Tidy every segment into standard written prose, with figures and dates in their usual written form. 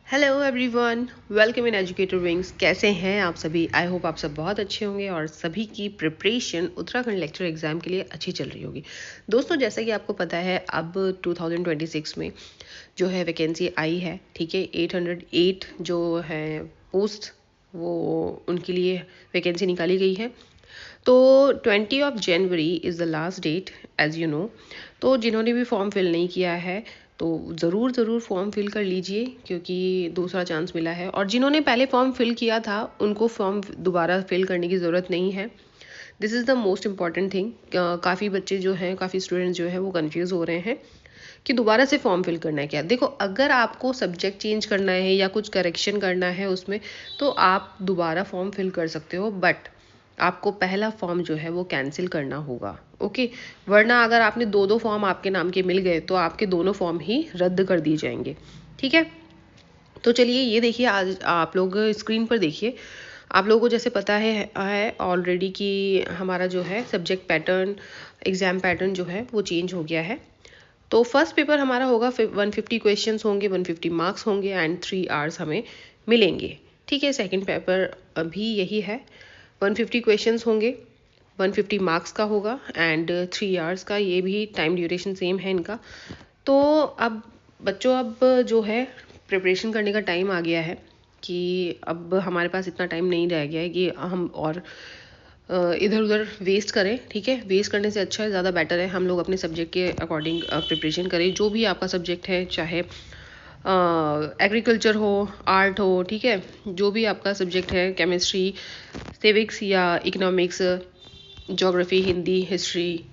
Hello everyone, welcome in educator wings. कैसे हैं आप सभी? आई होप आप सब बहुत अच्छे होंगे और सभी की प्रिपरेशन उत्तराखंड लेक्चर एग्जाम के लिए अच्छी चल रही होगी। दोस्तों, जैसा कि आपको पता है, अब 2026 में जो है वैकेंसी आई है, ठीक है। 808 जो है पोस्ट, वो उनके लिए वैकेंसी निकाली गई है। तो 20 is the last date, as you know. तो जिन्होंने भी फॉर्म फिल नहीं किया है तो ज़रूर फॉर्म फिल कर लीजिए, क्योंकि दूसरा चांस मिला है। और जिन्होंने पहले फॉर्म फिल किया था उनको फॉर्म दोबारा फिल करने की ज़रूरत नहीं है। This is the most important thing. काफ़ी बच्चे जो हैं, काफ़ी स्टूडेंट्स जो हैं वो कंफ्यूज हो रहे हैं कि दोबारा से फॉर्म फिल करना है क्या। देखो, अगर आपको सब्जेक्ट चेंज करना है या कुछ करेक्शन करना है उसमें, तो आप दोबारा फॉर्म फिल कर सकते हो, बट आपको पहला फॉर्म जो है वो कैंसिल करना होगा, ओके। वरना अगर आपने दो फॉर्म आपके नाम के मिल गए तो आपके दोनों फॉर्म ही रद्द कर दिए जाएंगे, ठीक है। तो चलिए ये देखिए, आज आप लोग स्क्रीन पर देखिए। आप लोगों को जैसे पता है ऑलरेडी कि हमारा जो है सब्जेक्ट पैटर्न, एग्ज़ाम पैटर्न जो है वो चेंज हो गया है। तो फर्स्ट पेपर हमारा होगा, 150 क्वेश्चंस होंगे, 150 मार्क्स होंगे एंड 3 आवर्स हमें मिलेंगे, ठीक है। सेकंड पेपर अभी यही है, 150 क्वेश्चंस होंगे, 150 मार्क्स का होगा एंड 3 आवर्स का। ये भी टाइम ड्यूरेशन सेम है इनका। तो अब बच्चों, अब जो है प्रिपरेशन करने का टाइम आ गया है कि अब हमारे पास इतना टाइम नहीं रह गया है कि हम और इधर उधर वेस्ट करें, ठीक है। वेस्ट करने से अच्छा है, ज़्यादा बेटर है हम लोग अपने सब्जेक्ट के अकॉर्डिंग प्रिपरेशन करें। जो भी आपका सब्जेक्ट है, चाहे एग्रीकल्चर हो, आर्ट हो, ठीक है, जो भी आपका सब्जेक्ट है, केमिस्ट्री, सिविक्स या economics, geography, Hindi, history,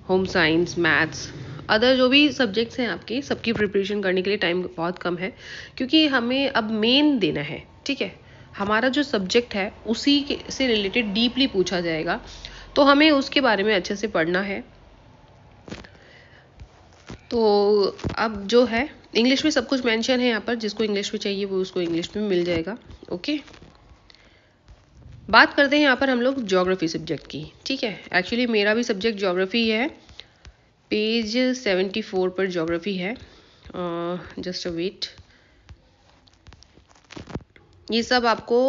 home science, maths, other जो भी सब्जेक्ट्स हैं आपके, सबकी प्रिपरेशन करने के लिए टाइम बहुत कम है, क्योंकि हमें अब मेन देना है, ठीक है। हमारा जो सब्जेक्ट है उसी से रिलेटेड डीपली पूछा जाएगा, तो हमें उसके बारे में अच्छे से पढ़ना है। तो अब जो है इंग्लिश में सब कुछ मेंशन है यहाँ पर, जिसको इंग्लिश में चाहिए वो उसको इंग्लिश में मिल जाएगा, ओके। बात करते हैं यहाँ पर हम लोग ज्योग्राफी सब्जेक्ट की, ठीक है। एक्चुअली मेरा भी सब्जेक्ट ज्योग्राफी है, पेज 74 पर ज्योग्राफी है। जस्ट अ वेट, ये सब आपको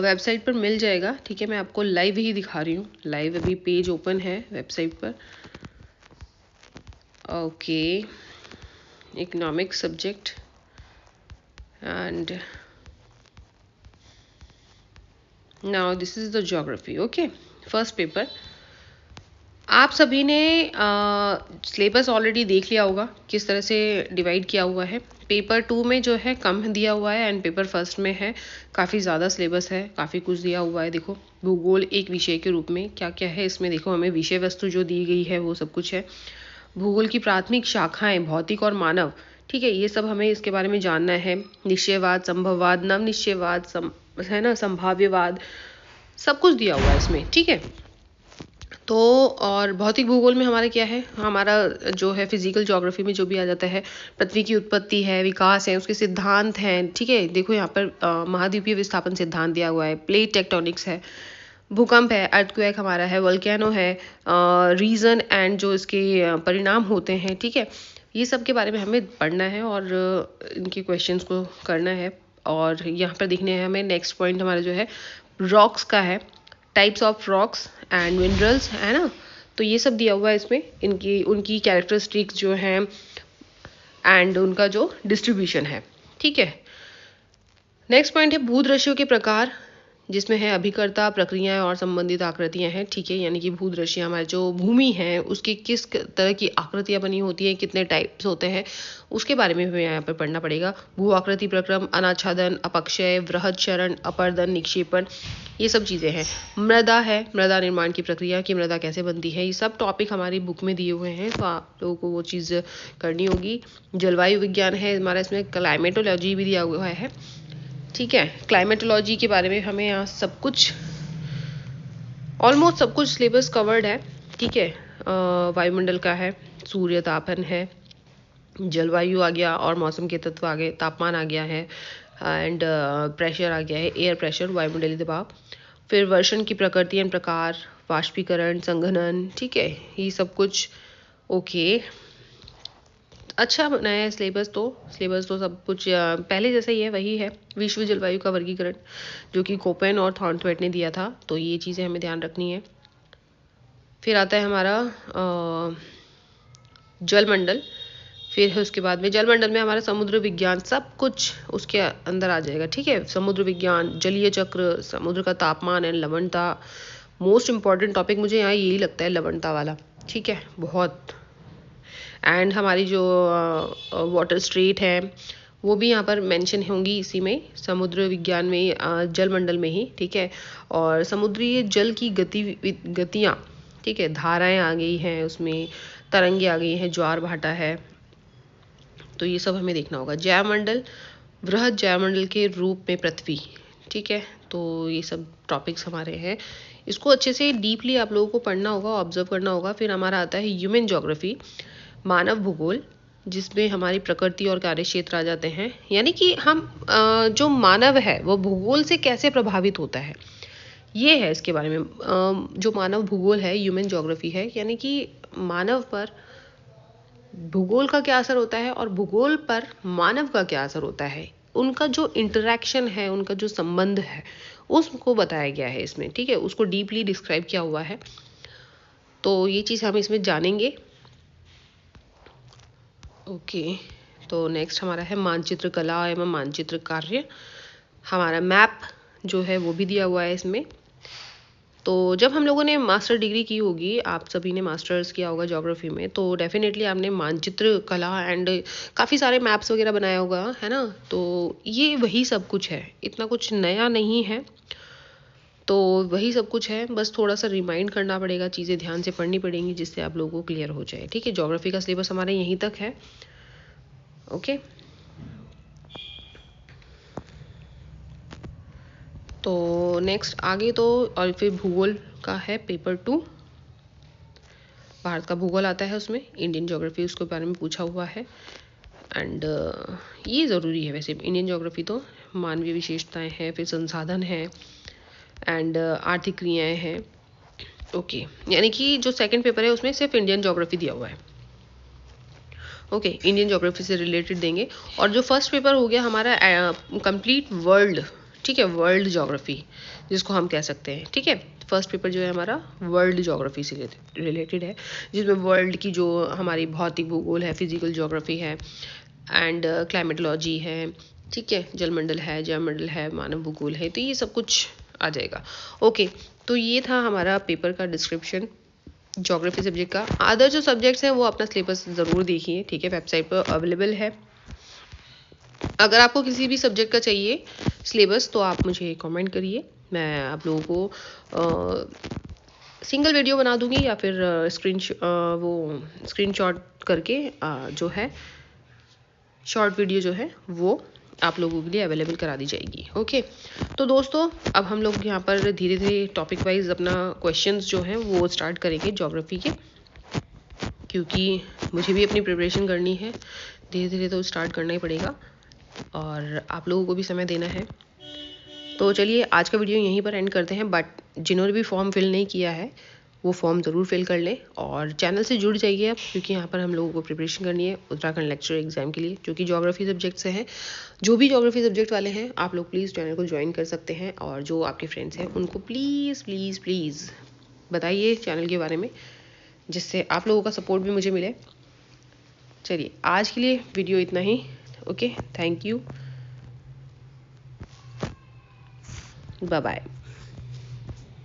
वेबसाइट पर मिल जाएगा, ठीक है। मैं आपको लाइव ही दिखा रही हूँ, लाइव अभी पेज ओपन है वेबसाइट पर, okay. Economics subject and now this is the geography, okay. First paper. आप सभी ने सिलेबस ऑलरेडी देख लिया होगा किस तरह से डिवाइड किया हुआ है। पेपर 2 में जो है कम दिया हुआ है एंड पेपर फर्स्ट में है काफ़ी ज़्यादा सिलेबस है, काफ़ी कुछ दिया हुआ है। देखो, भूगोल एक विषय के रूप में क्या क्या है इसमें, देखो हमें विषय वस्तु जो दी गई है वो सब कुछ है। भूगोल की प्राथमिक शाखाएं, भौतिक और मानव, ठीक है, ये सब हमें इसके बारे में जानना है। निश्चयवाद, संभववाद, नव निश्चयवाद, है ना, संभाव्यवाद, सब कुछ दिया हुआ है इसमें, ठीक है। तो और भौतिक भूगोल में हमारा क्या है, हमारा जो है फिजिकल ज्योग्राफी में जो भी आ जाता है, पृथ्वी की उत्पत्ति है, विकास है, उसके सिद्धांत हैं, ठीक है। देखो यहाँ पर महाद्वीपीय विस्थापन सिद्धांत दिया हुआ है, प्लेट टेक्टोनिक्स है, भूकंप है, अर्थक्वेक हमारा है, वोल्केनो है, रीजन एंड जो इसके परिणाम होते हैं, ठीक है। ये सब के बारे में हमें पढ़ना है और इनके क्वेश्चंस को करना है। और यहाँ पर देखने हैं हमें, नेक्स्ट पॉइंट हमारा जो है रॉक्स का है, types of rocks and minerals, है ना। तो ये सब दिया हुआ है इसमें, इनकी उनकी कैरेक्टरिस्टिक्स जो हैं एंड उनका जो डिस्ट्रीब्यूशन है, ठीक है। नेक्स्ट पॉइंट है भूदृश्यों के प्रकार, जिसमें है अभिकर्ता, प्रक्रियाएं और संबंधित आकृतियां हैं, ठीक है। यानी कि भूदृश्य हमारे जो भूमि है उसकी किस तरह की आकृतियां बनी होती हैं, कितने टाइप्स होते हैं, उसके बारे में हमें यहाँ पर पढ़ना पड़ेगा। भू आकृति प्रक्रम, अनाच्छादन, अपक्षय, वृहद शरण, अपरदन, निक्षेपण, ये सब चीज़ें हैं। मृदा है, मृदा निर्माण की प्रक्रिया, की मृदा कैसे बनती है, ये सब टॉपिक हमारी बुक में दिए हुए हैं, तो आप लोगों को वो चीज़ करनी होगी। जलवायु विज्ञान है हमारा, इसमें क्लाइमेटोलॉजी भी दिया हुआ है, ठीक है। क्लाइमेटोलॉजी के बारे में हमें यहाँ सब कुछ, ऑलमोस्ट सब कुछ सिलेबस कवर्ड है, ठीक है। वायुमंडल का है, सूर्य तापन है, जलवायु आ गया और मौसम के तत्व आ गए, तापमान आ गया है एंड प्रेशर आ गया है, एयर प्रेशर, वायुमंडलीय दबाव। फिर वर्षण की प्रकृति एंड प्रकार, वाष्पीकरण, संघनन, ठीक है, ये सब कुछ, ओके। अच्छा बनाया है सिलेबस तो सब कुछ पहले जैसा ही है, वही है। विश्व जलवायु का वर्गीकरण जो कि कोपेन और थॉर्नथवेट ने दिया था, तो ये चीज़ें हमें ध्यान रखनी है। फिर आता है हमारा जलमंडल। फिर है उसके बाद में जलमंडल में हमारा समुद्र विज्ञान, सब कुछ उसके अंदर आ जाएगा, ठीक है। समुद्र विज्ञान, जलीय चक्र, समुद्र का तापमान एंड लवणता। मोस्ट इंपॉर्टेंट टॉपिक मुझे यहाँ यही लगता है, लवणता वाला, ठीक है, बहुत। एंड हमारी जो वाटर स्ट्रेट है वो भी यहाँ पर मेंशन होंगी इसी में, समुद्र विज्ञान में, जलमंडल में ही, ठीक है। और समुद्री जल की गतियाँ, ठीक है, धाराएं आ गई हैं उसमें, तरंगे आ गई हैं, ज्वार भाटा है, तो ये सब हमें देखना होगा। जैवमंडल, वृहद जैवमंडल के रूप में पृथ्वी, ठीक है। तो ये सब टॉपिक्स हमारे हैं, इसको अच्छे से डीपली आप लोगों को पढ़ना होगा, ऑब्जर्व करना होगा। फिर हमारा आता है ह्यूमन ज्योग्राफी, मानव भूगोल, जिसमें हमारी प्रकृति और कार्य क्षेत्र आ जाते हैं। यानी कि हम जो मानव है वो भूगोल से कैसे प्रभावित होता है, ये है इसके बारे में। जो मानव भूगोल है, ह्यूमन ज्योग्राफी है, यानी कि मानव पर भूगोल का क्या असर होता है और भूगोल पर मानव का क्या असर होता है, उनका जो इंटरेक्शन है, उनका जो संबंध है, उसको बताया गया है इसमें, ठीक है। उसको डीपली डिस्क्राइब किया हुआ है, तो ये चीज़ हम इसमें जानेंगे। ओके, तो नेक्स्ट हमारा है मानचित्र कला एवं मानचित्र कार्य। हमारा मैप जो है वो भी दिया हुआ है इसमें। तो जब हम लोगों ने मास्टर डिग्री की होगी, आप सभी ने मास्टर्स किया होगा ज्योग्राफी में, तो डेफिनेटली आपने मानचित्र कला एंड काफ़ी सारे मैप्स वगैरह बनाया होगा, है ना। तो ये वही सब कुछ है, इतना कुछ नया नहीं है, तो वही सब कुछ है। बस थोड़ा सा रिमाइंड करना पड़ेगा, चीज़ें ध्यान से पढ़नी पड़ेंगी, जिससे आप लोगों को क्लियर हो जाए, ठीक है। ज्योग्राफी का सिलेबस हमारा यहीं तक है। ओके, तो नेक्स्ट आगे तो और फिर भूगोल का है पेपर 2, भारत का भूगोल आता है उसमें, इंडियन ज्योग्राफी उसके बारे में पूछा हुआ है। एंड ये ज़रूरी है वैसे, इंडियन ज्योग्राफी तो मानवीय विशेषताएं हैं, फिर संसाधन है, एंड आर्थिक क्रियाएं हैं। ओके, यानी कि जो सेकंड पेपर है उसमें सिर्फ इंडियन ज्योग्राफी दिया हुआ है। ओके, इंडियन ज्योग्राफी से रिलेटेड देंगे। और जो फर्स्ट पेपर हो गया हमारा कंप्लीट वर्ल्ड, ठीक है, वर्ल्ड ज्योग्राफी जिसको हम कह सकते हैं, ठीक है। फर्स्ट पेपर जो है हमारा वर्ल्ड ज्योग्राफी से रिलेटेड है, जिसमें वर्ल्ड की जो हमारी भौतिक भूगोल है, फिजिकल ज्योग्राफी है, एंड क्लाइमेटोलॉजी है, ठीक है, जलमंडल है, जयमंडल है, मानव भूगोल है, तो ये सब कुछ आ जाएगा। ओके, तो ये था हमारा पेपर का डिस्क्रिप्शन ज्योग्राफी सब्जेक्ट का। अदर जो सब्जेक्ट्स हैं वो अपना सिलेबस ज़रूर देखिए, ठीक है, वेबसाइट पर अवेलेबल है। अगर आपको किसी भी सब्जेक्ट का चाहिए सिलेबस, तो आप मुझे कमेंट करिए, मैं आप लोगों को सिंगल वीडियो बना दूंगी, या फिर स्क्रीनशॉट करके जो है शॉर्ट वीडियो जो है वो आप लोगों के लिए अवेलेबल करा दी जाएगी। ओके, तो दोस्तों अब हम लोग यहाँ पर धीरे धीरे टॉपिक वाइज अपना क्वेश्चंस जो हैं वो स्टार्ट करेंगे ज्योग्राफी के, क्योंकि मुझे भी अपनी प्रिपरेशन करनी है, धीरे धीरे तो स्टार्ट करना ही पड़ेगा और आप लोगों को भी समय देना है। तो चलिए आज का वीडियो यहीं पर एंड करते हैं, बट जिन्होंने भी फॉर्म फिल नहीं किया है वो फॉर्म ज़रूर फिल कर लें और चैनल से जुड़ जाइए आप, क्योंकि यहाँ पर हम लोगों को प्रिपरेशन करनी है उत्तराखंड लेक्चर एग्जाम के लिए, जो कि ज्योग्राफी सब्जेक्ट से है। जो भी ज्योग्राफी सब्जेक्ट वाले हैं आप लोग प्लीज़ चैनल को ज्वाइन कर सकते हैं, और जो आपके फ्रेंड्स हैं उनको प्लीज़ प्लीज़ प्लीज़ बताइए चैनल के बारे में, जिससे आप लोगों का सपोर्ट भी मुझे मिले। चलिए आज के लिए वीडियो इतना ही। Okay, thank you, bye bye.